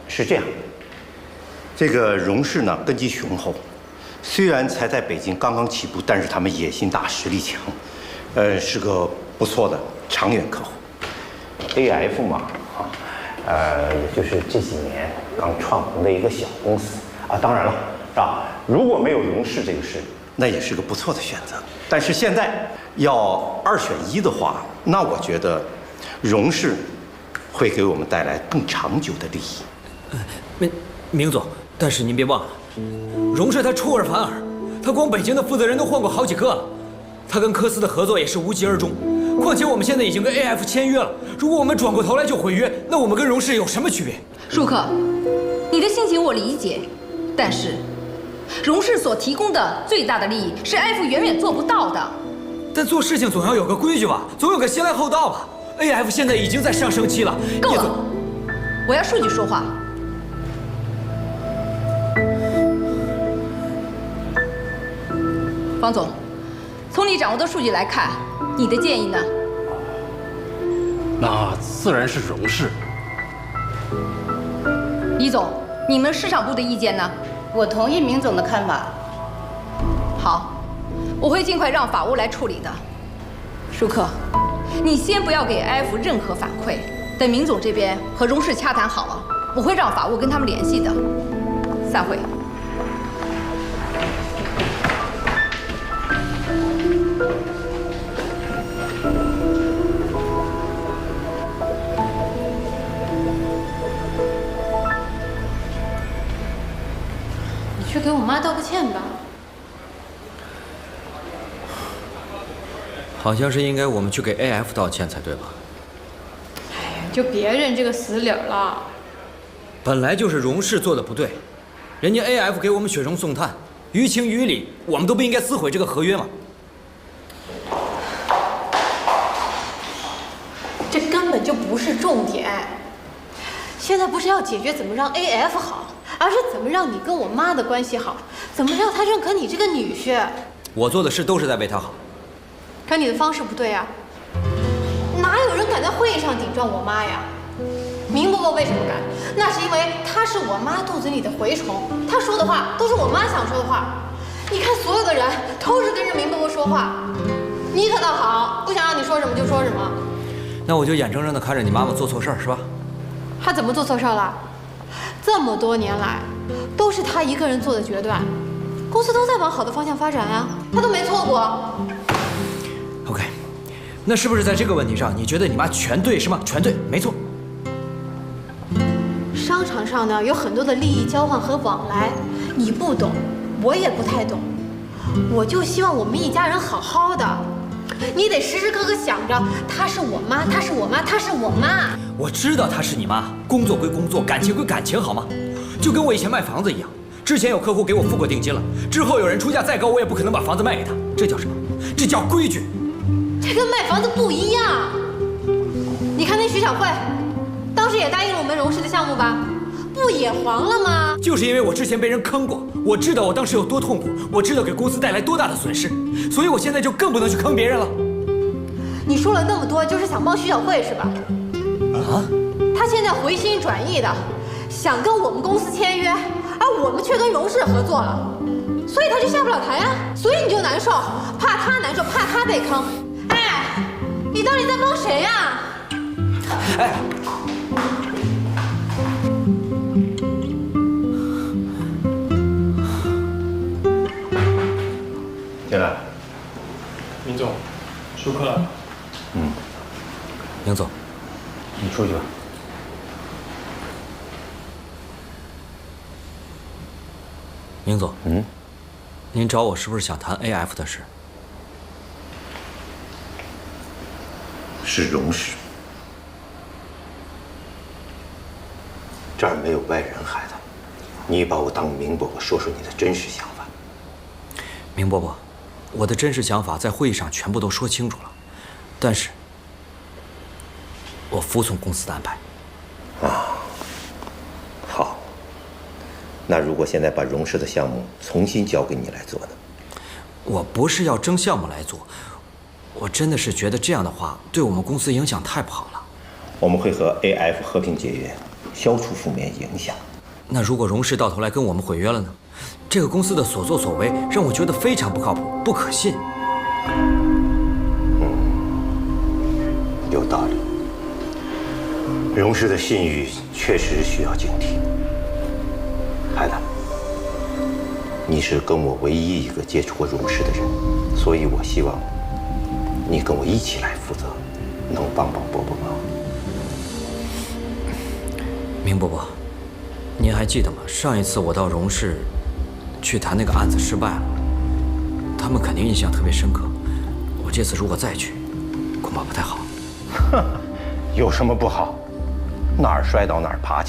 是这样，这个荣氏呢根基雄厚，虽然才在北京刚刚起步，但是他们野心大，实力强，是个不错的长远客户。AF 嘛，也就是这几年刚创红的一个小公司啊。当然了，是吧？如果没有荣氏这个势力，那也是个不错的选择。但是现在要2选1的话，那我觉得荣氏会给我们带来更长久的利益。明总，但是您别忘了，荣氏他出尔反尔，他光北京的负责人都换过好几个了，他跟科斯的合作也是无疾而终。况且我们现在已经跟 AF 签约了，如果我们转过头来就毁约，那我们跟荣氏有什么区别？舒克，你的心情我理解，但是荣氏所提供的最大的利益是 AF 远远做不到的。但做事情总要有个规矩吧，总有个先来后到吧。AF 现在已经在上升期了，够了，我要数据说话。方总，从你掌握的数据来看，你的建议呢？那自然是荣氏。李总，你们市场部的意见呢？我同意明总的看法。好，我会尽快让法务来处理的。舒克，你先不要给 AF 任何反馈，等明总这边和荣氏洽谈好了，我会让法务跟他们联系的。散会。你去给我妈道个歉吧。好像是应该我们去给 AF 道歉才对吧？哎呀，就别认这个死理儿了。本来就是荣氏做的不对，人家 AF 给我们雪中送炭，于情于理，我们都不应该撕毁这个合约嘛。这根本就不是重点。现在不是要解决怎么让 AF 好，而是怎么让你跟我妈的关系好，怎么让她认可你这个女婿。我做的事都是在为她好。可你的方式不对啊！哪有人敢在会议上顶撞我妈呀？明伯伯为什么敢？那是因为他是我妈肚子里的蛔虫，他说的话都是我妈想说的话。你看，所有的人都是跟着明伯伯说话，你可倒好，不想让你说什么就说什么。那我就眼睁睁的看着你妈妈做错事儿，是吧？她怎么做错事儿了？这么多年来，都是她一个人做的决断，公司都在往好的方向发展啊，她都没错过。OK， 那是不是在这个问题上，你觉得你妈全对是吗？全对，没错。商场上呢有很多的利益交换和往来，你不懂，我也不太懂。我就希望我们一家人好好的，你得时时刻刻想着，她是我妈，她是我妈，她是我妈。我知道她是你妈，工作归工作，感情归感情，好吗？就跟我以前卖房子一样，之前有客户给我付过定金了，之后有人出价再高，我也不可能把房子卖给他。这叫什么？这叫规矩。这跟卖房子不一样。你看那徐小慧，当时也答应了我们荣氏的项目吧？不也黄了吗？就是因为我之前被人坑过，我知道我当时有多痛苦，我知道给公司带来多大的损失，所以我现在就更不能去坑别人了。你说了那么多，就是想帮徐小慧是吧？啊？她现在回心转意的，想跟我们公司签约，而我们却跟荣氏合作了，所以她就下不了台啊，所以你就难受，怕她难受，怕她被坑。哎，你到底在帮谁呀？哎。进来。明总，舒克了。宁总，你出去吧。宁总，您找我是不是想谈 AF 的事？是荣氏，这儿没有外人，孩子，你把我当明伯伯，说说你的真实想法。明伯伯，我的真实想法在会议上全部都说清楚了，但是，我服从公司的安排。啊，好。那如果现在把荣氏的项目重新交给你来做呢？我不是要争项目来做，我真的是觉得这样的话对我们公司影响太不好了。我们会和 AF 和平结约，消除负面影响。那如果荣氏到头来跟我们毁约了呢？这个公司的所作所为让我觉得非常不靠谱、不可信。有道理。荣氏的信誉确实需要警惕。孩子，你是跟我唯一一个接触过荣氏的人，所以我希望你跟我一起来负责，能帮帮伯伯吗？明伯伯，您还记得吗？上一次我到荣氏去谈那个案子失败了，他们肯定印象特别深刻。我这次如果再去，恐怕不太好。有什么不好？哪儿摔倒哪儿爬起来。